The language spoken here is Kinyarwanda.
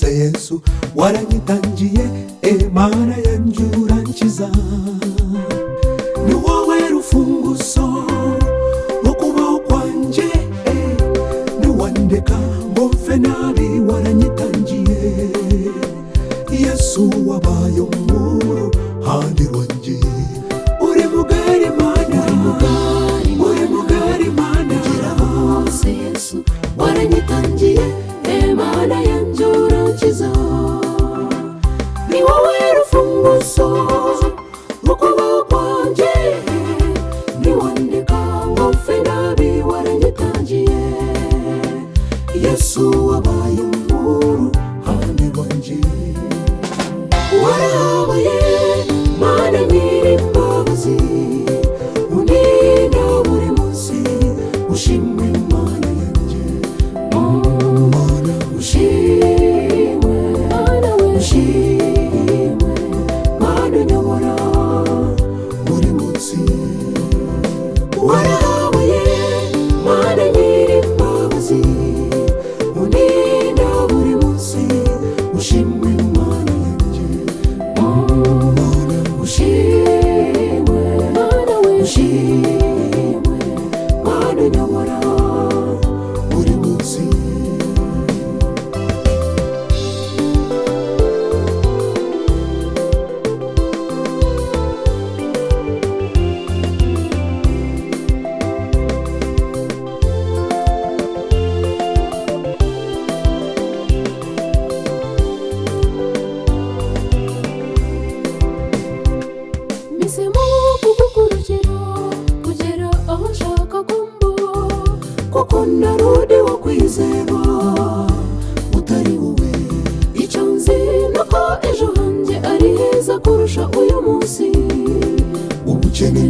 se Yesu waranyitangiye, Mana yanjye urankiza. Ni wowe rufunguzo rwo kubaho kwanjye, ntiwandeka ngo mfe nabi, waranyitangiye. Yesu wabaye umuruhande rwanjye, uri mugari Mana, uri mugari Mana. Gira hose Yesu waranyitangiye, Mana yanjye urankiza. Ni wowe rufunguzo rwo kubaho kwanjye, ntiwandeka ngo mfe nabi, waranyitangiye. Yesu wabaye umuruhande rwanjye, warahabaye Mana nyir'imbabazi, undinda buri munsi. ushimwe Mana yanjye, Mana ushimwe, Mana we ushimwe, Mana unyobora buri munsi. warahabaye Mana nyir'imbabazi, undinda buri munsi. Ushimwe Mana yanjye, Mana ushimwe, Mana we ushimwe, Mana unyobora buri munsi. Mpisemo kugukurikira kugera aho nshaka kumva, kuko narudi wo kwizerwa Utari wowe icyo nzi nuko ejo hanjye ari heza kurusha uyu munsi. ubukene